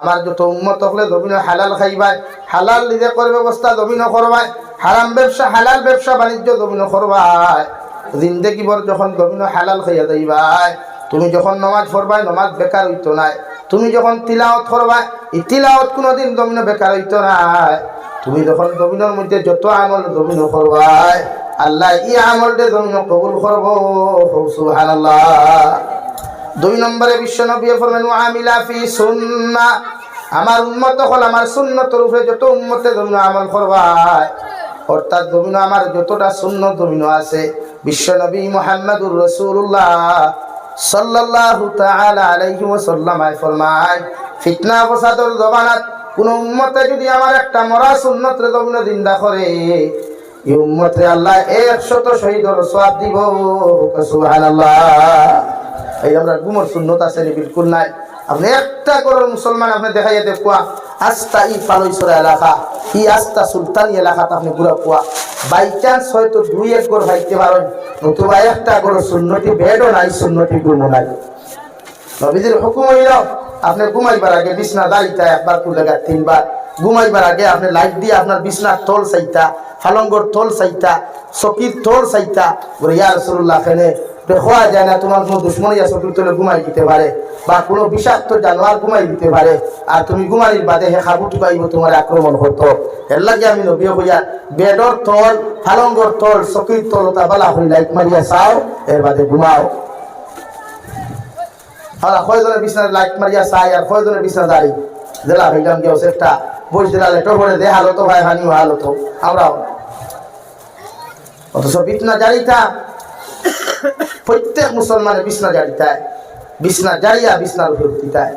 আমার যত উম্মত হলে জমিন হালাল খাইবাই, হালাল রিজেকের ব্যবস্থা জমিন করবাই, হারাম ব্যবসা হালাল ব্যবসা বাণিজ্য জমিন করবাই। জিন্দেগি ভর যখন জমিন হালাল খাইয়া যাইবাই, তুমি যখন নামাজ পড়বাই নামাজ বেকার হইতো নাই, তুমি যখন তিলাওয়াত করবাই এই তিলাওয়াত কোনোদিন জমিন বেকার হইতো নাই। তুমি যখন জমিনের মধ্যে যত আমল জমিন করবাই আল্লাহ এই আমলটা জমিন কবুল করব। সুবহানাল্লাহ। 2 নম্বরে বিশ্ব নবী ফরমান আমিলা ফি সুন্নাহ, আমার উম্মত হল আমার সুন্নতের উপরে যত উম্মতে জমিন আমল করবাই, অর্থাৎ জমিন আমার যতটা সুন্নত জমিন আছে বিশ্ব নবী মুহাম্মদুর রাসূলুল্লাহ সাল্লাল্লাহু তাআলা আলাইহি ওয়াসাল্লাম ফরমায় ফিতনা ফাসাদের জমানাত কোন উম্মতে যদি আমার একটা মরা সুন্নতের জমিন জিন্দা করে এই উম্মতে আল্লাহ 100 শহীদের সওয়াব দিব। সুবহানাল্লাহ। এই আমরা গুমর সুন্নত আছে বিলকুল নাই। আপনি একটা করে মুসলমান আপনি দেখাইয়া দেখুয়া আস্তা ই পালইছরা এলাকা ই আস্তা সুলতানি এলাকাতে আপনি পুরো কুয়া বাই চান্স হয়তো 2-1 ঘর ভাইতে পারেন, নতুবা একটা করে সুন্নতি বেডও নাই, সুন্নতি গুমো নাই। নবীজির হুকুম হইল আপনি ঘুমাইবার আগে বিছনা দাঁড়িয়ে একবার কুলে 3বার, ঘুমাইবার আগে আপনি লাইট দিয়ে আপনার বিছনার তোল চাইতা, ফালঙ্গর তোল চাইতা, চকির তোল চাইতা। বলে ইয়া রাসূলুল্লাহ খেলে খোয়া যায় না, তোমার কোনো দুশ্মনী আছে তোলে ঘুমাই দিতে পারে, বা কোনো বিষাক্ত জানোয়ার ঘুমাই দিতে পারে, আর তুমি ঘুমাইর বাদে হে খাবু টুকাইব তোমার আক্রমণ করতো। এর লাগে আমি নবী হইয়া বেডর তোল ফালঙ্গর তোল চকির তোল তা বালা হই লাইট মারিয়া চাও, এর বাদে ঘুমাও। কয়জনের বিছনার লাইট মারিয়া চাই আর কয়জনের বিছনা দাঁড়ি জেলা হইলাম কেউ একটা বই জেলা লেটো করে দে হালত ভাই হানি হালত আমরাও। অথচ বিছনা জারিতা প্রত্যেক মুসলমানের বিছনা জারিতায়, বিছনা জারিয়া বিছনার উপর দিতায়।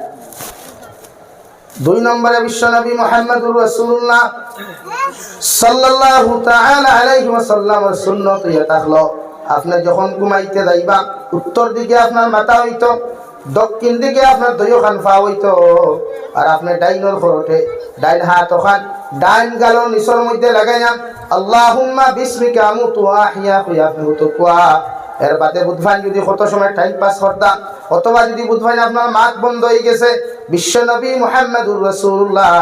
2 নম্বরে বিশ্ব নবী মুহাম্মদুর রাসূলুল্লাহ সাল্লাল্লাহু তাআলা আলাইহি ওয়াসাল্লামের সুন্নত ইয়া থাকলো আপনি যখন ঘুমাইতে যাইবা উত্তর দিকে আপনার মাথা হইতো, দক্ষিণ দিকে আপনার দুইখান পা হইতো, আর আপনি ডাইনর খরটে ডাইন হাত ওখান ডাইন গালর নিচের মধ্যে লাগাইয়া আল্লাহুম্মা বিসমিকা আমুতু ওয়া আহইয়া কইয়া আপনি তো কোয়া। এর বাদে বুধবাই যদি কত সময় টাইম পাস করতাম, অথবা যদি বুধবাই আপনার মাত বন্ধ হয়ে গেছে বিশ্ব নবী মুহাম্মদুর রাসূলুল্লাহ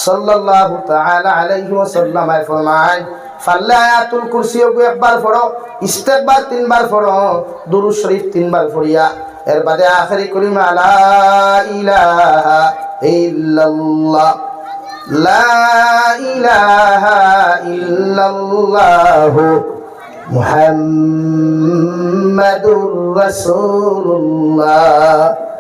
সাল্লাল্লাহু তাআলা আলাইহি ওয়াসাল্লাম ফরমান ফাল্লা আয়াতুল কুরসি একবার পড়ো, ইস্তেগফার 3বার পড়ো, দুরূদ শরীফ 3বার পড়িয়া এর বাদে আখেরি কলিমা লা ইলাহা ইল্লাল্লাহ লা ইলাহা ইল্লাল্লাহু মুহাম্মাদুর রাসূলুল্লাহ।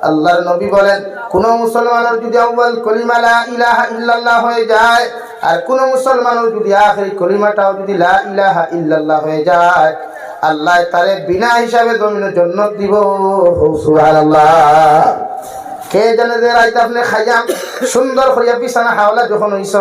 আল্লাহর নবী বলেন কোন মুসলমানের যদি আউয়াল কলিমা লা ইলাহা ইল্লাল্লাহ হয়ে যায় আর কোন মুসলমানের যদি আখেরি কলিমাটাও যদি লা ইলাহা ইল্লাল্লাহ হয়ে যায় আল্লাহ তারে বিনা হিসাবে জমিনে জান্নাত দিব। সুবহানাল্লাহ। কে জানে যে রাইতে আপনি খাইয়া সুন্দর করিয়া বিছানা হাওলা যখন হইছ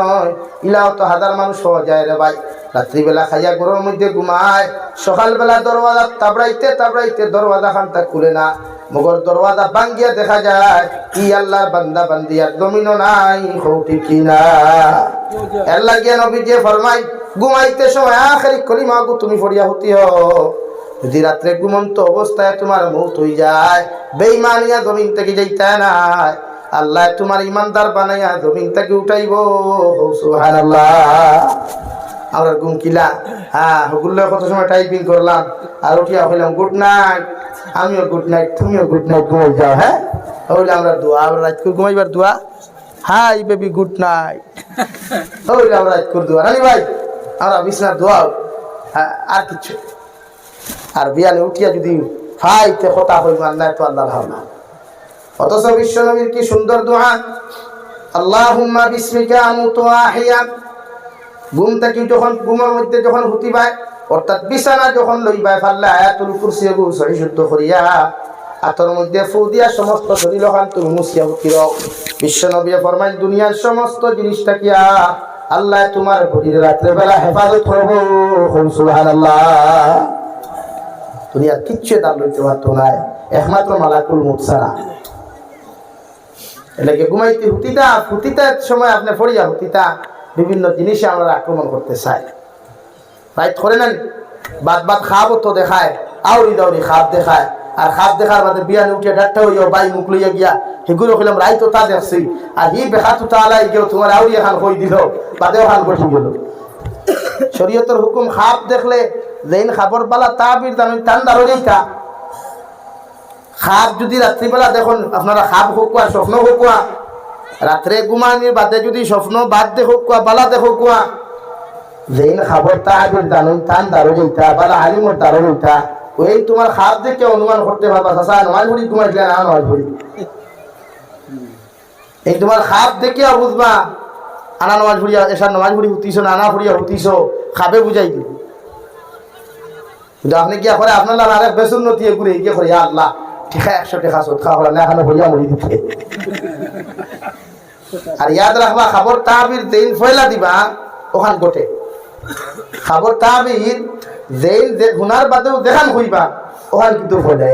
ইলাও তো হাজার মানুষ হওয়া যায় রে ভাই, রাত্রিবেলা খাইয়া ঘরের মধ্যে ঘুমায়, সকালবেলা দরওয়াজা তাবড়াইতে তাবড়াইতে দরওয়াজা খানটা খুলে না, মগর দরওয়াজা ভাঙ্গিয়া দেখা যায় কি আল্লাহর বান্দা বান্দিয়া জমিনও নাই, ঠিক কিনা? এর লাগিয়া নবীজি ফরমাই ঘুমাইতে সময় আখেরি কলিমা তুমি পড়িয়া হতি হও। যদি রাত্রে ঘুমন্ত অবস্থায় তোমার মৌত হয়ে যায় বেঈমানিয়া জমিন থেকে যাইতে নাই, আল্লাহ তোমার ইমানদার বানাইয়া জমিন থেকে উঠাইব। সুবহানাল্লাহ। আমরা ঘুম কিলা হগুল্লো কত সময় টাইপিং করলাম আর উঠিয়া হইলাম গুড নাইট, আমিও গুড নাইট তুমিও গুড নাইট, ঘুমাই যাও। হ্যাঁ হইলে আমরা দোয়া, আমরা রাত করে ঘুমাইবার দোয়া হাই বেবি গুড নাইট, হইলে আমরা রাত করে দোয়া রানি ভাই আমরা বিছনার দোয়া আর কিছু। আর বিয়ালে উঠিয়া যদি ফাইতে কথা হইবার নাই তো আল্লাহ ভাবনা। অথচ বিশ্ব নবীর কি সুন্দর দোয়া আল্লাহুম্মা বিসমিকা আমুতু ওয়া আহইয়া। ঘুম থেকে যখন ঘুমের মধ্যে যখন হুতিবাই অর্থাৎ বিছানা যখন লইবাই ফাল্লা আয়াতুল কুরসি সহি শুদ্ধ করিয়া হাতের মধ্যে ফু দিয়া সমস্ত শরীর খান তুমি মুছিয়া হুতিরাও। বিশ্ব নবী ফরমায় দুনিয়ার সমস্ত জিনিসটা কিয়া আল্লাহ তোমার শরীরে রাত্রে বেলা হেফাজত করবো। সুবহানাল্লাহ। দুনিয়ার কিচ্ছু দাম লইতে পারতো নাই একমাত্র মালাকুল মউত ছাড়া। এলাকে ঘুমাইতে হুতিতা সময় আপনি ফড়িয়া হুতিতা বিভিন্ন জিনিসে আমরা আক্রমণ করতে চাই। রাইত করে নেন বাদ খাবো তো দেখায় আউরি দাউরি খাপ দেখায় আর খাপ দেখার বাদে বিয়ানে উঠিয়া ডাক্তার হইয়া বাই মুখ লইয়া গিয়া সেগুলো কইলাম রাই তো তা দেখছি আর হি বেহা তো তালাই গেল তোমার আউরি এখান কই দিল বাদেও খান বসে গেল শরীয়তের হুকুম খাপ দেখলে যেইন খাবর বালা তাবির দামি টান্ডার হয়ে যাইতা খাপ যদি রাত্রিবেলা দেখুন আপনারা খাপ হোকুয়া স্বপ্ন হোকুয়া রাত্রে ঘুমানির বাদে যদি স্বপ্ন বাদ দেখো কুয়া বালা দেখো কুয়া যেইন খাবর তাবির দানুন টান দারো যাইতা বালা আলিমর দারো যাইতা ওই তোমার খাপ দেখে অনুমান করতে পারবা চাচা নয় ভরি ঘুমাইছিলে না নয় ভরি এই তোমার খাপ দেখে বুঝবা আনা নমাজ ভরিয়া এসার নমাজ ভরি হুতিস না আনা ভরিয়া হুতিস খাবে বুঝাই দিল কিন্তু আপনি গিয়া করে আপনার লাল আরেক বেসুন নতিয়ে ঘুরে গিয়ে করে আল্লাহ ঠিক আছে 100 টাকা সৎকা হলো না এখানে ভরিয়া মরি দিতে আর ইয়াদ রাখবা খাবর তাবির যেইন ফয়লা দিবা ওখান গোটে খাবর তাবির যেইন যে গুনার বাদেও দেখান হইবা ওখান কিন্তু ফলে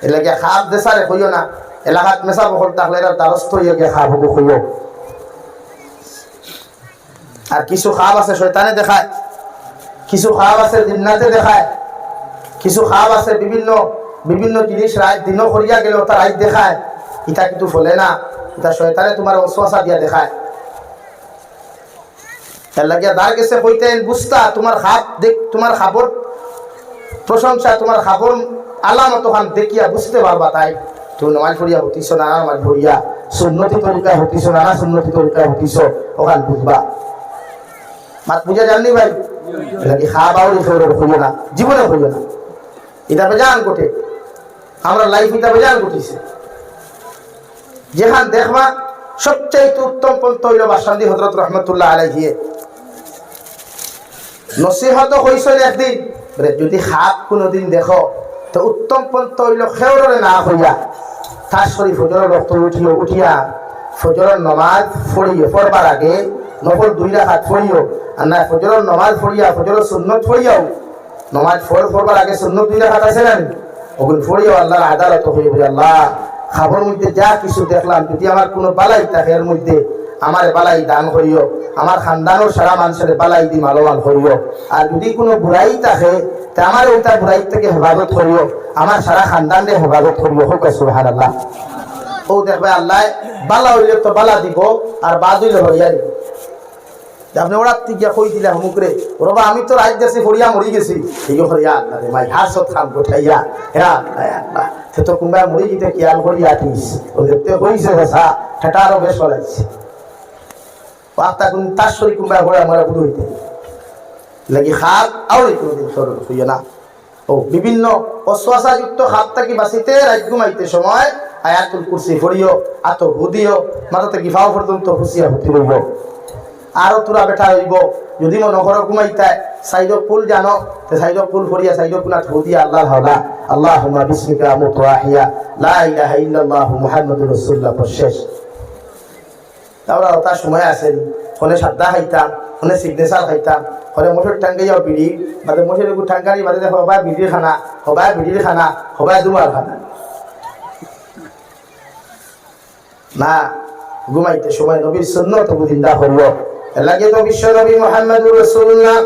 এলাকা খাপ দেশারে হইও না এলাকাত মেসা বহর থাকলে এরা দ্বারস্থ হইয়া গিয়ে খাপ হবো হইও আর কিছু খাপ আছে শয়তানে দেখায় কিছু খাপ আছে জিন্নাতে দেখায় কিছু খাপ আছে বিভিন্ন বিভিন্ন জিনিস রাত দিনও করিয়া গেলেও তার রাত দেখায় এটা কিন্তু ফলে না এটা শয়তানে তোমার ওয়াসওয়াসা দিয়া দেখায় এর লাগিয়া দার গেছে কইতেন বুঝতা তোমার খাপ দেখ তোমার খাবর প্রশংসা তোমার খাবর আলামত খান দেখিয়া বুঝতে পারবা তাই তুমি নমাজ পড়িয়া হতিস না নমাজ পড়িয়া সুন্নতি তরিকা হতিস না সুন্নতি তরিকা হতিস ওখান বুঝবা মাত বুঝা জাননি ভাই লাগি খাপ আউরি খবর হইও না জীবনে হইও না এটা বেজান ঘটে আমরা লাইফ এটা বেজান ঘটিছে যেখান দেখবা সবচাইতে উত্তম পন্থ হইল বাসান্দি হযরত রহমতুল্লাহ আলাইহি নসিহত হইছিল একদিন যদি খাপ কোনোদিন দেখো তো উত্তম পন্থ হইল খেউরে না হইয়া তার শরীর ফজরের রক্ত উঠিয়া ফজরের নমাজ পড়বার আগে নফল 2 রাকাত পড়িও আর না ফজরের নমাজ পড়িয়া ফজরের সুন্নত পড়িয়াও নমাজ পড়বার আগে সুন্নত 2 রাকাত আছে না ওগুলো পড়িও আল্লাহর আদালত হইবে আল্লাহ খাবার মধ্যে যা কিছু দেখলাম যদি আমার কোনো বালাই থাকে এর মধ্যে আমার বালাই দান করিও আমার খানদানোর সারা মানুষের বালাই দি মালবান করিও আর যদি কোনো বুড়াই থাকে তা আমার ওইটা বুড়াই থেকে হেফাজত করিও আমার সারা খানদানরে হেফাজত করিও হোক সুবহানাল্লাহ ও দেখবে আল্লাহ বালা হইলে তো বালা দিব আর বাদ হইলে হইয়া দিব আপনি ওরা গিয়া কই দিলে মুখরে রবা আমি তো রাত গেছি ফরিয়া মরি গেছি এই হরিয়া আল্লাহ রে মাই হাসত খান গোঠাইয়া হ্যাঁ আল্লাহ সে তো কুম্বা মরি যেতে খেয়াল করি আটিস ও দেখতে হইছে ভাষা সেটা আরো বেশ হলাইছে পাতা কোন তার শরীর কুম্বা ঘোড়া আমার বুধ হইতে লাগি খাপ আউরি কোনোদিন সরল হইয়া না ও বিভিন্ন অশ্বাসাযুক্ত খাপ থাকি বাঁচিতে রাত ঘুমাইতে সময় আয়াতুল কুরসি পড়িও আতো হুদিও মাথাতে গিফাও পর্যন্ত হুসিয়া হতে রইব আরো তোরা বেটা হইব যদি মনে করো ঘুমাইতায় সাইড ফুল জানো তো সাইড ফুল ফরিয়া সাইড কুনাত হুদিয়া আল্লাহ হাওলা আল্লাহুম্মা বিসমিকা আমুতু ওয়া আহইয়া লা ইলাহা ইল্লাল্লাহ মুহাম্মাদুর রাসূলুল্লাহ শেষ তাওরা ওটা সময় আছে ফোনে সাদা খাইতাম ফোনে সিগনেচার খাইতাম ফোনে মোটর টাঙ্গাইয়াও বিড়ি বাদে মোটর টাঙ্গারি বাদে দেখো হবাই বিড়ির খানা হবাই বিড়ির খানা হবাই দুমার খানা না ঘুমাইতে সময় নবীর সুন্নত বুঝিন্দা হইল লাগে তো বিশ্ব নবী মুহাম্মদুর রাসূলুল্লাহ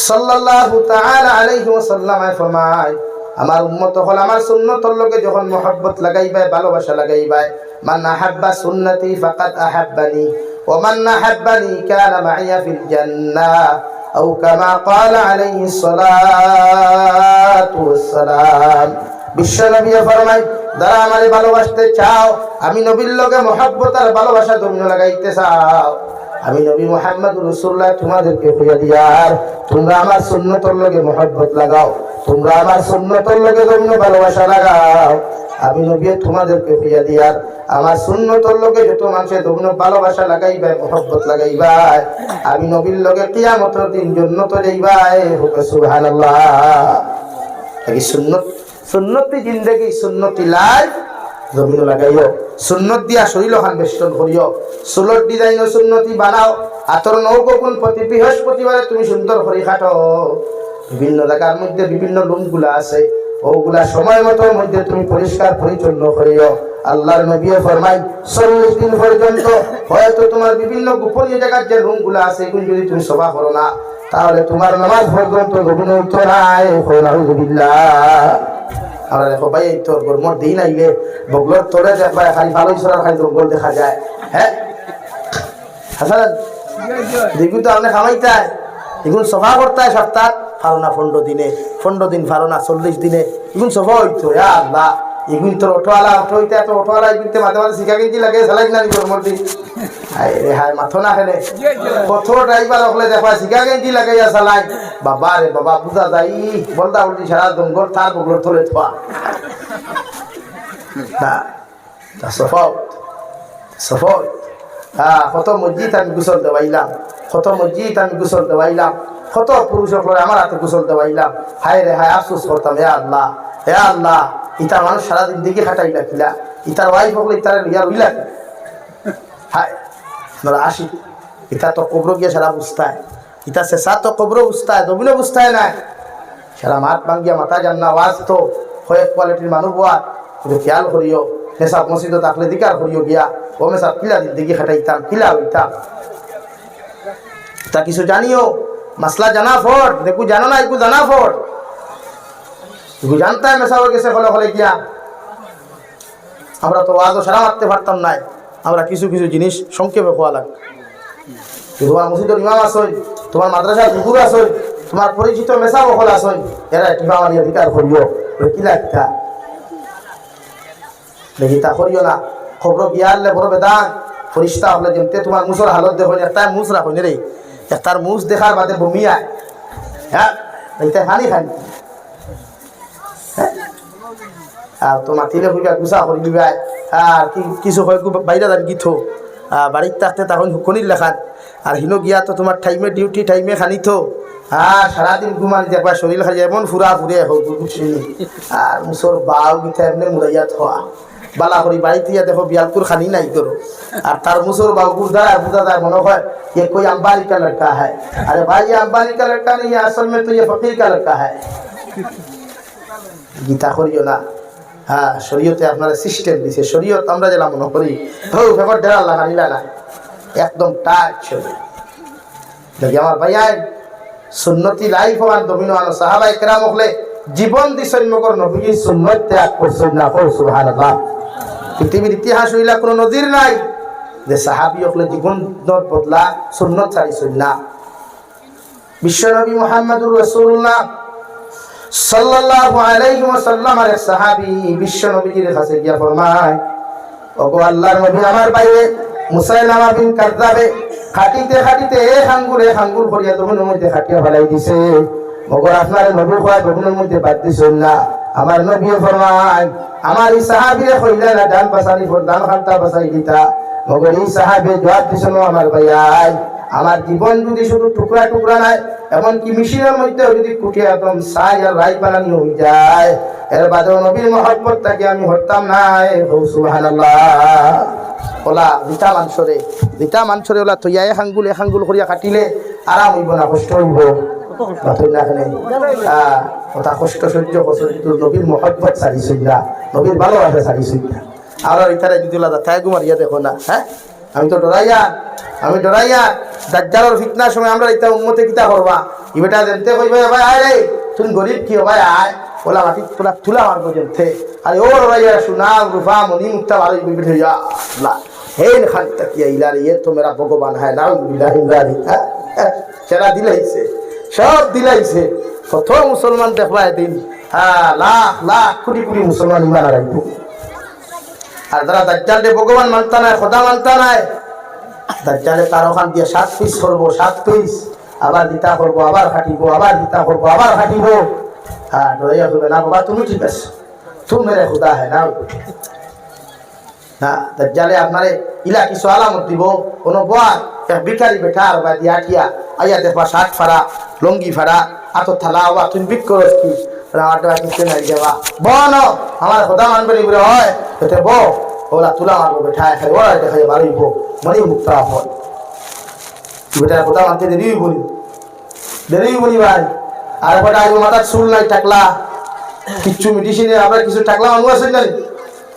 সাল্লাল্লাহু তাআলা আলাইহি ওয়াসাল্লাম ফরমায় আমার উম্মত হল আমার সুন্নতর লগে যখন মহব্বত লাগাইবাই ভালোবাসা লাগাইবাই মান আহাব্বা সুন্নতি ফাকাদ আহাব্বানি ওয়া মান আহাব্বানি কানা মাইয়া ফিল জান্নাহ আও কামা ক্বালা আলাইহিস সালাতু ওয়াস সালাম বিশ্ব নবী ফরমায় যারা আমারে ভালোবাসতে চাও আমি নবীর লগে মহব্বত আর ভালোবাসা তুমি লাগাইতে চাও আমি নবী মুহাম্মদুর রাসূলুল্লাহ তোমাদেরকে কইয়া দিয়ার তোমরা আমার সুন্নতর লগে মহব্বত লাগাও তোমরা আমার সুন্নতর লগে তোমরা ভালোবাসা লাগাও আমি নবী তোমাদেরকে কইয়া দিয়ার আমার সুন্নতর লগে যত মানুষে তোমরা ভালোবাসা লাগাইবা মহব্বত লাগাইবা আমি নবীর লগে কিয়ামতের দিন জান্নাতে যাইবা সুবহানাল্লাহ এই সুন্নত সুন্নতি জিন্দেগি সুন্নতি লাইফ জমিন লাগাইও সুন্নত দিয়া শরীর খান বেষ্টন করিও চুলর ডিজাইন সুন্নতি বানাও আতর নৌকোন প্রতি বৃহস্পতিবারে তুমি সুন্দর করে খাটো বিভিন্ন জায়গার মধ্যে বিভিন্ন লুমগুলা আছে ওগুলা সময় মতো মধ্যে তুমি পরিষ্কার পরিচ্ছন্ন করিও আল্লাহর নবী ফরমায় 40 দিন পর্যন্ত হয়তো তোমার বিভিন্ন গোপনীয় জায়গার যে রুমগুলা আছে এগুলো যদি তুমি সফা করো না তাহলে তোমার নামাজ পর্যন্ত গোপন হইতো না। আমরা দেখো ভাই এই তোর গরমর দিন আইলে বগলোর তোরে দেখবা খালি ভালোই সরার খালি জঙ্গল দেখা যায় হ্যাঁ হাসান দেখুন তো আপনি খামাইতায় এগুলো সফা করতে সপ্তাহ ফারো না 15 দিনে 15 দিন ফারো না 40 দিনে এগুলো সফা হইতো আল্লাহ এগুলো তোর অটোওয়ালা অটো হইতে এত অটোওয়ালা এগুলো মাঝে মাঝে শিখা কিনতে লাগে চালাই না গরমর দিন হায় মাথো না খেলে কত ড্রাইভার হলে দেখা শিখা কিনতে লাগাইয়া চালাই বাবা রে বাবা বুঝা যাই বলদা উল্টি সারা জঙ্গল তার বগলোর তোলে থোয়া না সফা সফা কত মসজিদ আমি গোসল দেওয়াইলাম কত মসজিদ আমি গোসল দেওয়াইলাম কত পুরুষ হলে আমার হাতে গোসল দেওয়াইলাম হায় রে হায় আফসোস করতাম হে আল্লাহ ইটা মানুষ সারাদিন দিকে খাটাইলা কিলা ইটার ওয়াইফ হলে ইটার ইয়া রইলা হায় আপনারা আসি ইটা তো কবর গিয়ে সারা বুঝতায় ইটা শেষা তো কবর বুঝতায় দবিনো বুঝতায় না সারা মাত ভাঙ্গিয়া মাথা যান না ওয়াজ তো কয়েক কোয়ালিটির মানুষ বোয়া কিন্তু খেয়াল করিও হেসাব মসজিদ থাকলে দিকার করিও গিয়া ও মেসাব কিলা দিকে খাটাইতাম কিলা হইতাম তা কিছু জানিও মাসলা জানা ফট দেখু জানো না একটু জানা ফট একটু জানতাম মেসাও গেছে হলে হলে গিয়া আমরা তো আজও সারা মারতে পারতাম নাই আমরা কিছু কিছু জিনিস সংক্ষেপে খোয়া লাগে তোমার মসজিদের ইমাম আসই তোমার মাদ্রাসার কুকুর আসই তোমার পরিচিত মেসা বহল আসই এরা টিপা মারি অধিকার করিও কি লাগতা দেখি তা করিও না খবর বিয়ারলে বড় বেদান ফরিস্তা হলে যেমতে তোমার মুসর হালত দেখো একটা মুস রাখো রে একটার মুস দেখার বাদে বমি আয় হ্যাঁ এইটা খানি খানি আর তো মাতিলে হইবা গুছা করি দিবা আর কিছু হয় বাইরে যান গীত বাড়ির থাকতে তখন হুকনির লেখান আর হিনো গিয়া তো তোমার টাইমে ডিউটি টাইমে খানি তো আর সারাদিন ঘুমানি দেখবা শরীর খাই এমন ফুরা ফুরে হোক আর মুসর বাউ গীতা এমনি মুড়াইয়া থোয়া বালা করি বাড়িতে দেখো বিয়ালপুর খানি নাই করো আর তার মুসর বাউ বুঝা বুঝা যায় মনে হয় ये कोई अंबानी का लड़का है अरे भाई ये अंबानी का लड़का नहीं है असल में तो ये फकीर का लड़का है गीता करियो ना হ্যাঁ শরীয়তে আপনারা সিস্টেম দিছে শরীয়ত আমরা যেটা মনে করি হৌ ব্যাপার ডেরা আল্লাহ নিলা না একদম টাইট শরীর দেখি আমার ভাইয়া সুন্নতি লাইফ হওয়ার দমিনো আনো সাহাবা একরাম হলে জীবন দিশন্যকর নবী সুন্নত ত্যাগ করছেন না সুবহানাল্লাহ পৃথিবীর ইতিহাস হইলা কোনো নজির নাই যে সাহাবী হলে জীবন বদলা সুন্নত ছাড়িছেন না বিশ্বনবী মুহাম্মদুর রাসূলুল্লাহ সাল্লাল্লাহু আলাইহি ওয়াসাল্লাম এর সাহাবী বিশ্ব নবীর কাছে গিয়া ফরমায় ওগো আল্লাহর নবী আমার বাইরে মুসাইলামা বিন কাযযাবে খাটিতে খাটিতে এক আঙ্গুল করিয়া দমনের মধ্যে খাটিয়া ফেলাই দিছে ওগো আপনার নবী কয় দমনের মধ্যে বাদ দিছেন না আমার নবী ফরমায় আমার এই সাহাবীরে কইলা না ডান পাশানি ফর ডান খালতা বাসাই দিতা ওগো এই সাহাবী জবাব দিছেন আমার ভাইয়াই আমার জীবন যদি শুধু টুকরা টুকরা নাই এমনকি মিশিনের মধ্যে যদি কুটিয়ে একদম সাই আর রাই বানানি হয়ে যায় এর বাদেও নবীর মহব্বতটাকে আমি হরতাম নাই সুবহানাল্লাহ ওলা দিতা মানসরে ওলা তৈয়া এক আঙ্গুল করিয়া কাটিলে আরাম হইব না কষ্ট হইব কথা কষ্ট সহ্য করছে নবীর মহব্বত ছাড়িছিল না নবীর ভালোবাসা ছাড়িছিল না আর ইতারে যদি তাই গুমারিয়া দেখো না হ্যাঁ আমি তো ডরাইয়া দাজ্জালের ফিতনার সময় আমরা ইতা উম্মতে কিতা করবা ই বেটা জানতে কইবে ভাই আয় রে তুমি গরিব কি ভাই আয় ওলা মাটি তোলা তুলা মারবো জানতে আরে ও ডরাইয়া সোনা রূপা মনি মুক্তা ভালো বিবিধ হইয়া আল্লাহ হে খান তাকিয়া ইলারে ये तो मेरा भगवान है ना বিল্লাহি ইলাহি সেরা দিলাইছে সব দিলাইছে কত মুসলমান দেখবা এদিন হ্যাঁ লাখ লাখ কোটি কোটি মুসলমান ইমান রাখবো আর যারা দাজ্জালকে ভগবান মানতা নাই খোদা মানতা নাই দাজ্জালে তার ওখান দিয়ে 7 পিস করবো 7 পিস আবার দিতা করবো আবার খাটিব আবার দিতা করবো আবার খাটিব হ্যাঁ ডরাইয়া হবে না বাবা তুমি ঠিক আছে তুমি মেরে খোদা है না না দাজ্জালে আপনারে ইলা কিছু আলামত দিব কোন বয়ান এক ভিখারি বেটা আর বা দিয়াটিয়া আইয়া দেখবা 60 ফাড়া লঙ্গি ফাড়া আতো থালাওয়া তুমি বিক করস কি রাওয়াটা কিছু নাই যাবা বনো আমার খোদা মানবে নি বলে হয় তো বো ওলা তুলা মারবো বেটা খাই ওরা দেখাই ভালোই বো মনি মুক্তা হয় বেটা খোদা মানতে দেরি বলি ভাই আর বেটা আইবো মাথা চুল নাই টাকলা কিছু মেডিসিনে আবার কিছু টাকলা মানুষ আছে না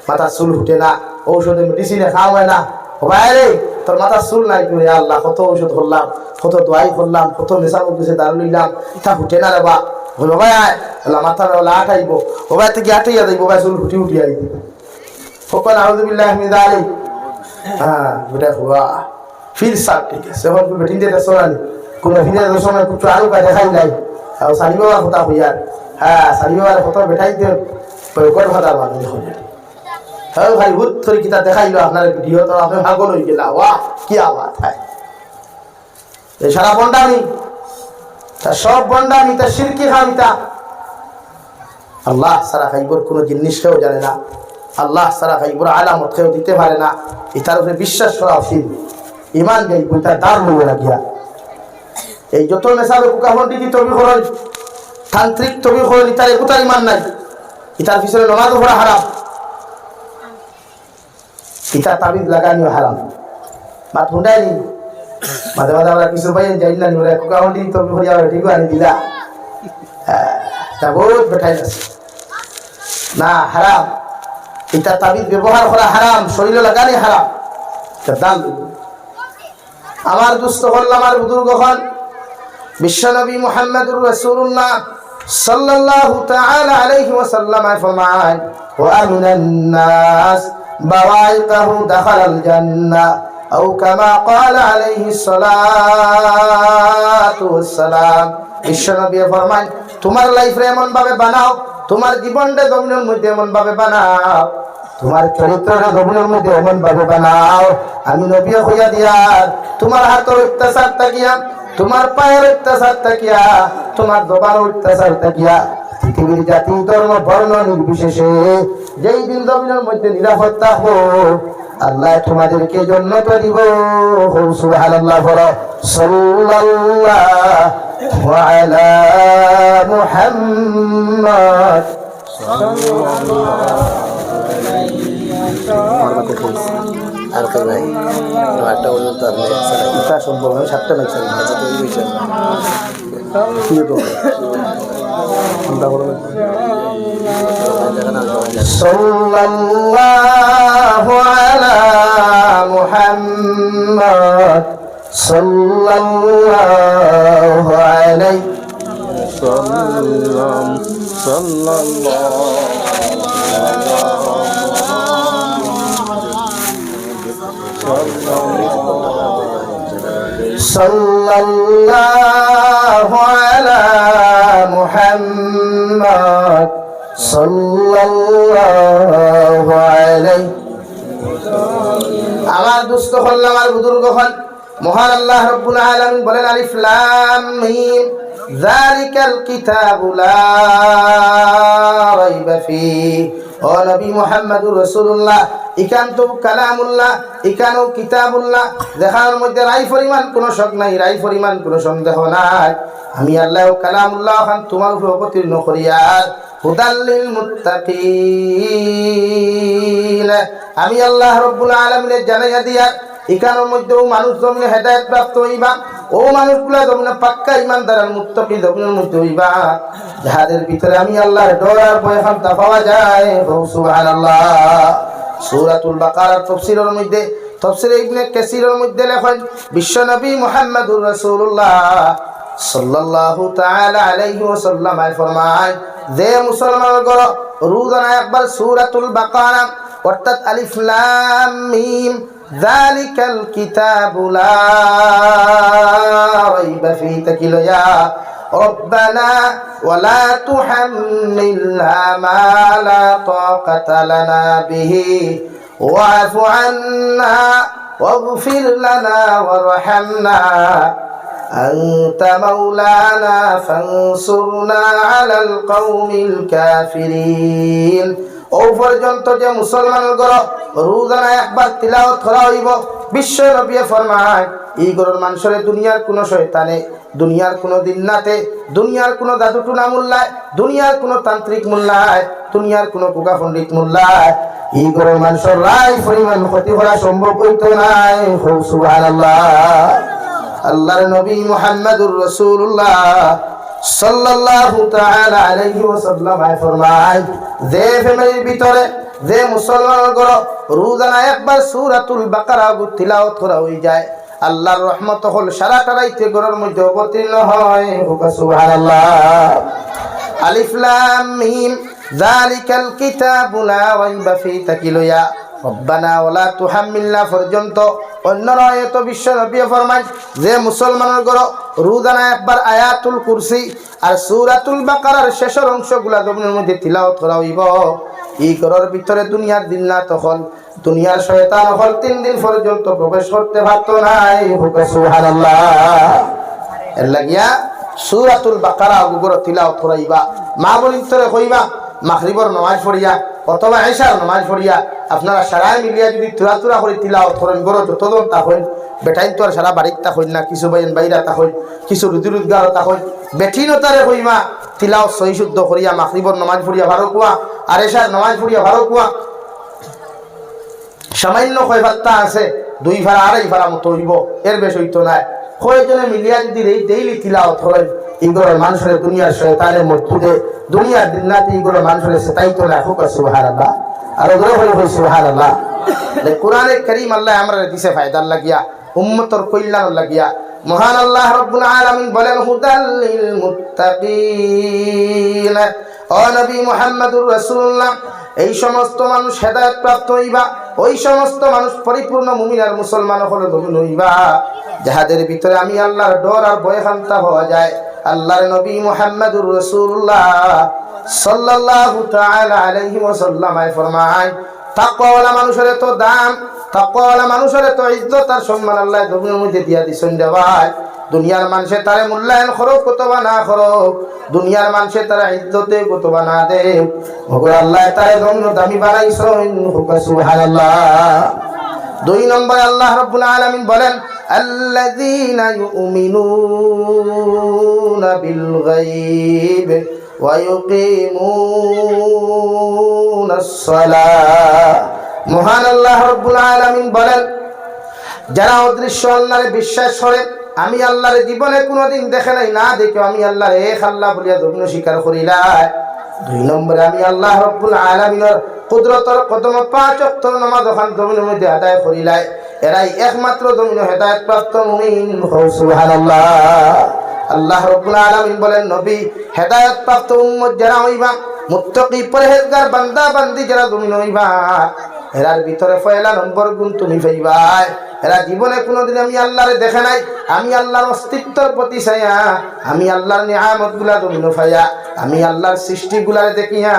মাথা চুল উঠে না ঔষধে মেডিসিনে খাওয়া হয় না ভাই রে তোর মাথা চুল নাই করে আল্লাহ কত ঔষধ করলাম কত দোয়াই করলাম কত নেশা করতেছে দারু লইলাম তা উঠে না রে বা বলো ভাই আয় মাথা লাট আইব ও ভাই থেকে আটাইয়া যাইব ভাই চুল ফুটি উঠি আইব সকল আউযুবিল্লাহি মিন যালিক হ্যাঁ বেটা হুয়া ফির সাপ ঠিক আছে হল বেটিন দে সোনালি কোন ফিরে সময় কিছু আলু কা দেখাই নাই আর সানি বাবার কথা হইয়া হ্যাঁ সানি বাবার কথা বেটাইতে কোন কথা বানি হল হ্যাঁ ভাই ভূত থরি কিতা দেখাইলো আপনার ভিডিও তো আপনি ভাগল হই গেলা ওয়াহ কি আওয়াজ হয় এই সারা বন্ডামি তা সব বন্ডামি তা শিরকি খামিতা আল্লাহ সারা খাইবর কোনো জিনিস কেউ জানে না আল্লাহ সারা খাইবর আলামত কেউ দিতে পারে না এটার উপরে বিশ্বাস করা উচিত ইমান যাই বইটা দাঁড় লইবে না গিয়া এই যত মেসাবে কুকাহন্ডি কি তবি করেন তান্ত্রিক তবি করেন ইতার একটার ইমান নাই ইতার পিছনে নমাজ পড়া হারাম ইতা তাবিজ লাগানিও হারাম মাত হুন্ডাই নি মাঝে মাঝে আমরা কিছু ভাই যাই না নিবলে কুকাহন্ডি তবি করিয়া ঠিক আনি দিলা হ্যাঁ তা বহুত বেঠাই আছে না হারাম এটা তাবিজ ব্যবহার করা হারাম শরীরে লাগানি হারাম দাম আমার দুস্থ হল আমার বুজুর্গ হন বিশ্বনবী মুহাম্মদুর রাসূলুল্লাহ সাল্লাল্লাহু তাআলা আলাইহি ওয়াসাল্লাম ফরমান ওয়া আমিনান নাস বাওয়াইকাহু দাখালাল জান্নাহ আও কামা ক্বালা আলাইহি সালাতু ওয়াসসালাম বিশ্বনবী ফরমান তোমার লাইফ রে এমন ভাবে বানাও তোমার জীবনটা জমিনের মধ্যে এমন ভাবে বানাও তোমার চরিত্রটা জমিনের মধ্যে এমন ভাবে বানাও আমি নবী হইয়া দিয়ার তোমার হাতের অত্যাচার তাকিয়া তোমার পায়ের অত্যাচার তাকিয়া তোমার জবানের অত্যাচার তাকিয়া পৃথিবীর জাতি ধর্ম বর্ণ নির্বিশেষে যেই দিন জমিনের মধ্যে নিরাপদ থাকবো আল্লাহ তোমাদেরকে জান্নাত দিব সুবহানাল্লাহ বলো সাল্লাল্লাহু আলা মুহাম্মদ আর কই ভাই একটা পর্যন্ত আপনি এটা সম্ভব নয় সাতটা নাই স্যার আচ্ছা তো এই বিষয় কি তো আমরা বলবো সাল্লাল্লাহু আলা মুহাম্মদ সাল্লাল্লাহু আলাইহি সাল্লাম সাল্লাল্লাহু সাল্লাল্লাহু আলা মুহাম্মদ সাল্লাল্লাহু আলাইহি আমার দুস্থ হল আমার বুজুর্গ হল মহান আল্লাহ রাব্বুল আলামিন বলেন আলিফ লাম মিম যালিকাল কিতাবু লা রাইবা ফীহি ও নবী মুহাম্মদুর রাসূলুল্লাহ ইকান্ত কালামুল্লাহ ইকানো কিতাবুল্লাহ দেখার মধ্যে রাই পরিমাণ কোনো শক নাই রাই পরিমাণ কোনো সন্দেহ নাই আমি আল্লাহ কালামুল্লাহ খান তোমার উপর অবতীর্ণ করিয়ার হুদাল্লিল মুত্তাকিন আমি আল্লাহ রাব্বুল আলামিনের জানাইয়া দিয়া ইকানোর মধ্যেও মানুষ জমিনে হেদায়েত প্রাপ্ত হইবা ও মানুষগুলা জমিনে পাক্কা ইমানদার আর মুত্তাকি জমিনের মধ্যে হইবা যাদের ভিতরে আমি আল্লাহর ডর আর ভয় খামতা পাওয়া যায় সুবহানাল্লাহ সূরাতুল বাকারার তাফসীরের মধ্যে তাফসীর ইবনে কাসীরের মধ্যে লেখেন বিশ্বনবী মুহাম্মদুর রাসূলুল্লাহ সাল্লাল্লাহু তাআলা আলাইহি ওয়াসাল্লাম ফরমায় যে মুসলমানের ঘর রোজানা একবার সূরাতুল বাকারা অর্থাৎ আলিফ লাম মিম যালিকাল কিতাবু লা রাইবা ফীহি তাকিলো ইয়া ربنا ولا تحملنا ما لا طاقة لنا به واعف عنا واغفر لنا وارحمنا أنت مولانا فانصرنا على القوم الكافرين ও পর্যন্ত যে মুসলমানের ঘর রোজানা একবার তিলাওয়াত করা হইব বিশ্ব নবী ফরমায় এই ঘরের মানুষের দুনিয়ার কোনো শয়তানে দুনিয়ার কোনো দিননাতে দুনিয়ার কোনো জাদুটুনা মোল্লায় দুনিয়ার কোনো তান্ত্রিক মোল্লায় দুনিয়ার কোনো কুকা পণ্ডিত মোল্লায় এই ঘরের মানুষের রায় পরিমাণ ক্ষতি করা সম্ভব হইতো নাই সুবহানাল্লাহ আল্লাহর নবী মুহাম্মদুর রাসূলুল্লাহ সাল্লাল্লাহু তাআলা আলাইহি ওয়াসাল্লাম ফরমায় যে ফ্যামিলির ভিতরে যে মুসলমানের ঘর রোজানা একবার সূরাতুল বাকারা তিলাওয়াত করা হয়ে যায় আল্লাহর রহমত হল সারাটা রাইতে ঘরের মধ্যে অবতীর্ণ হয় সুবহানাল্লাহ আলিফ লাম মিম যালিকাল কিতাবু লা রাইবা ফি তাকিলয়া রব্বানা ওয়ালা তুহাম্মিলনা পর্যন্ত। অন্য আয়াত বিশ্ব নবী ফরমান যে মুসলমানের ঘর রোজানা একবার আয়াতুল কুরসি আর সূরাতুল বাকারার শেষের অংশগুলা জমিনের মধ্যে তিলাওয়াত করা হইব, এই ঘরের ভিতরে দুনিয়ার জিন্নাত হল, দুনিয়ার শয়তান হল 3 দিন পর্যন্ত প্রবেশ করতে পারতো নাই। সুবহানাল্লাহ। এর লাগিয়া সূরাতুল বাকারা গুগর তিলাওয়াত করাইবা, মা বলিন তোরে কইবা মাগরিবর নামাজ পড়িয়া অথবা এশার নামাজ পড়িয়া আপনারা সারাই মিলিয়া যদি তুরা করে তিলাওয়াত করেন, গরো যতজন তা হইন, বেটাইন তো আর সারা বাড়ির তা হইন না, কিছু বাইন বাইরা তা হইন, কিছু রুজি রোজগার তা হইন, বেঠিনতারে কইমা তিলাওয়াত সহি শুদ্ধ করিয়া মাগরিবর নামাজ পড়িয়া ভালো কুয়া আর এশার নামাজ পড়িয়া ভালো কুয়া সামান্য কয় ভাত্তা আছে 2 ভাড়া 2.5 ভাড়া মতো হইব, এর বেশ হইতো না। কয়জনে মিলিয়া যদি ডেইলি তিলাওয়াত করেন, এইগুলো মানুষের দুনিয়ার শয়তানের মধ্যে দুনিয়ার দিনাতে এইগুলো মানুষের সেটাইতো না। হোক সুবহানাল্লাহ। আর ওগুলো হই সুবহানাল্লাহ। কোরআনে কারীম আল্লাহ আমরা দিছে ফায়দার লাগিয়া, উম্মতের কল্যাণের লাগিয়া। মহান আল্লাহ রাব্বুল আলামিন বলেন হুদাল লিল মুত্তাকিন। ও নবী মুহাম্মদুর রাসূলুল্লাহ, এই সমস্ত মানুষ হেদায়েত প্রাপ্ত হইবা, ওই সমস্ত মানুষ পরিপূর্ণ মুমিন আর মুসলমান হলে মুমিন হইবা যাহাদের ভিতরে আমি আল্লাহর ডর আর ভয় খান্তা হওয়া যায়। আল্লাহর নবী মুহাম্মদুর রাসূলুল্লাহ সাল্লাল্লাহু তাআলা আলাইহি ওয়াসাল্লাম ফরমায় তাকওয়াওয়ালা মানুষের তো দাম, তাকওয়াওয়ালা মানুষের তো ইজ্জত আর সম্মান আল্লাহ দুনিয়ার মধ্যে দিয়া দিছেন। দেওয়ায় দুনিয়ার মানুষে তারে মূল্যায়ন করুক কতবা না করুক, দুনিয়ার মানুষে তারা ইজ্জতে কতবা না দে, ওগো আল্লাহ তারে দামি বানাইছেন। সুবহানাল্লাহ। 2 নম্বরে আল্লাহ রাব্বুল আলামিন বলেন আল্লাযীনা ইউমিনুনা বিল গায়ব ওয়া ইউকিমুনাস সালাহ। মহান আল্লাহ রাব্বুল আলামিন বলেন যারা অদৃশ্য আল্লাহরে বিশ্বাস করে, আমি আল্লাহর জীবনে কোনোদিন দেখে নাই, না দেখে আমি আল্লাহর এক আল্লাহ বলিয়া জমিন স্বীকার করিলাই। 2 নম্বরে আমি আল্লাহ রাব্বুল আলামিনের কুদরতের কদম 5 ওয়াক্ত নামাজ ওখান জমিনের মধ্যে আদায় করিলাই, এরাই একমাত্র জমিন হেদায়েত প্রাপ্ত মুমিন। সুবহানাল্লাহ। আল্লাহ রাব্বুল আলামিন বলেন নবী হেদায়েত প্রাপ্ত উম্মত যারা হইবা, মুত্তাকি পরহেজগার বান্দা বান্দি যারা জমিন হইবা, এরার ভিতরে পয়লা নম্বর গুণ তুমি পাইবা, এরা জীবনে কোনোদিন আমি আল্লাহরে দেখে নাই, আমি আল্লাহর অস্তিত্বের প্রতি ছায়া, আমি আল্লাহর নিয়ামত গুলা জমিন পাইয়া, আমি আল্লাহর সৃষ্টিগুলারে দেখিয়া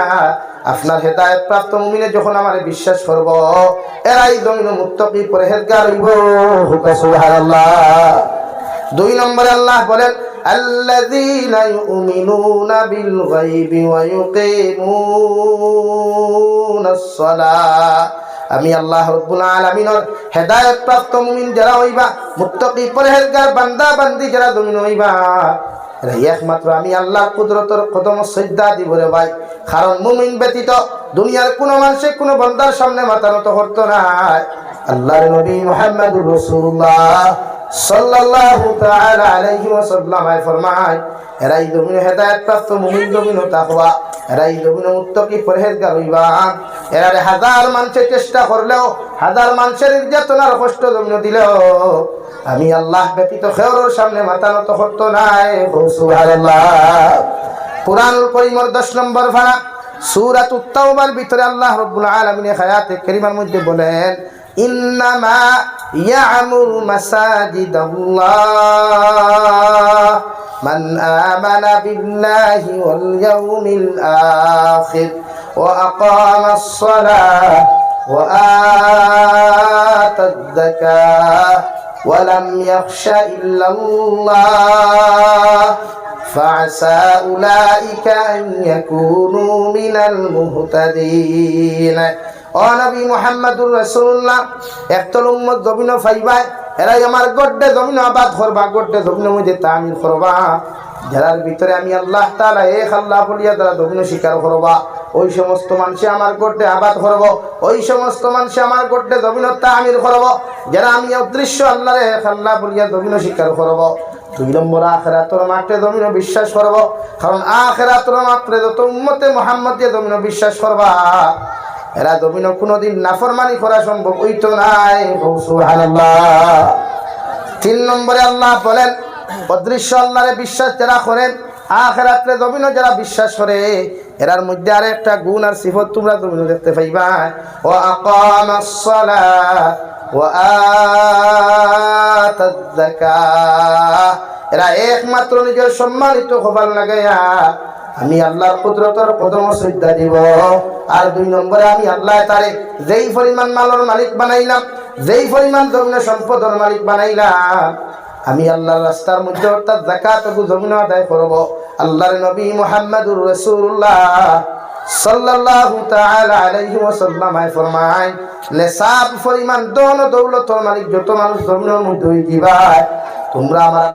আপনার হেদায়েত প্রাপ্ত মুমিনে যখন আমারে বিশ্বাস করব, এরাই জমিন মুত্তাকি পরহেজগার হইব। সুবহানাল্লাহ। 2 নম্বরে আল্লাহ বলেন আল্লাযীনা ইউমিনুনা বিল গায়বি ওয়া ইউকিমুনাস সালাহ। আমি আল্লাহ রাব্বুল আলামিনের হেদায়েত প্রাপ্ত মুমিন যারা হইবা, মুত্তাকি পরহেজগার বান্দা বান্দি যারা জমিন হইবা, এরা একমাত্র আমি আল্লাহর কুদরতের কদম সিজদা দিব রে ভাই। কারণ মুমিন ব্যতীত দুনিয়ার কোনো মানুষে কোনো বান্দার সামনে মাথা নত করতো না। আল্লাহর নবী মুহাম্মদুর রাসূলুল্লাহ সাল্লাল্লাহু তাআলা আলাইহি ওয়াসাল্লাম ফরমায় এরাই জমিনে হেদায়েত প্রাপ্ত মুমিন, জমিন তাকওয়া, এরাই জমিনে মুত্তাকি পরহেজগার হইবা। এরারে হাজার মানুষের চেষ্টা করলেও, হাজার মানুষের নির্যাতনার কষ্ট জমিন দিলেও আমি আল্লাহ ব্যতীত কেউর সামনে মাথা নত করতো নাই। সুবহানাল্লাহ। কুরআনুল কারীমের 10 নম্বর পারা সূরাতুত তাওবার ভিতরে আল্লাহ রাব্বুল আলামিন আয়াতে কারীমার মধ্যে বলেন ইন্নামা ইয়ামুরু মাসাজিদাল্লাহ মান আমানা বিল্লাহি ওয়াল ইয়াউমিল আখির ওয়া আকামাস সালাহ ওয়া আতাদ যাকাহ ওয়া লাম ইয়াখশা ইল্লাল্লাহ فعسى أولئك أن يكونوا من المهتدين। ও নবী মুহাম্মদুর রাসূলুল্লাহ, একতল উম্মত জমিন ফাইবাই, এরাই আমার গড্ডে জমিন আবাদ করবা, গড্ডে জমিনের মধ্যে তামিল করবা, যার ভিতরে আমি আল্লাহ তাআলা এক আল্লাহ বলিয়া তারা জমিন স্বীকার করবা, ওই সমস্ত মানুষে আমার গড্ডে আবাদ করব, ওই সমস্ত মানুষে আমার গড্ডে জমিন তামিল করব, যারা আমি অদৃশ্য আল্লাহরে এক আল্লাহ বলিয়া জমিন স্বীকার করব। 2 নম্বর আখিরাতের মাঠে জমিন বিশ্বাস করব, কারণ আখিরাতের মাঠে যত উম্মতে মুহাম্মদিয়া জমিন বিশ্বাস করবা, এরা জমিন কোনোদিন নাফরমানি করা সম্ভব হইতো নাই। সুবহানাল্লাহ। 3 নম্বরে আল্লাহ বলেন অদৃশ্য আল্লাহরে বিশ্বাস যারা করেন, আখিরাতে জমিনে যারা বিশ্বাস করে এরার মধ্যে আর একটা গুণ আর সিফত তোমরা জমিনে দেখতে পাইবা, ওয়া আকামাস সালাহ ওয়া আতাজ যাকাত। এরা একমাত্র নিজের সম্মানিত কপাল লাগাইয়া আমি আল্লাহর কুদরতের কদম শ্রদ্ধা দিব। আর 2 নম্বরে আমি আল্লাহ তারে যেই পরিমাণ মালের মালিক বানাইলাম, যেই পরিমাণ জমিনের সম্পদের মালিক বানাইলাম, আমি আল্লাহর রাস্তার মধ্যে অর্থাৎ যাকাত ও জমিন আদায় করব। আল্লাহর নবী মুহাম্মদুর রাসূলুল্লাহ সাল্লাল্লাহু তাআলা আলাইহি ওয়াসাল্লাম ফরমায়, নেসাব পরিমাণ ধন দৌলতের মালিক যত মানুষ জমিনের মধ্যে দিবা তোমরা আমার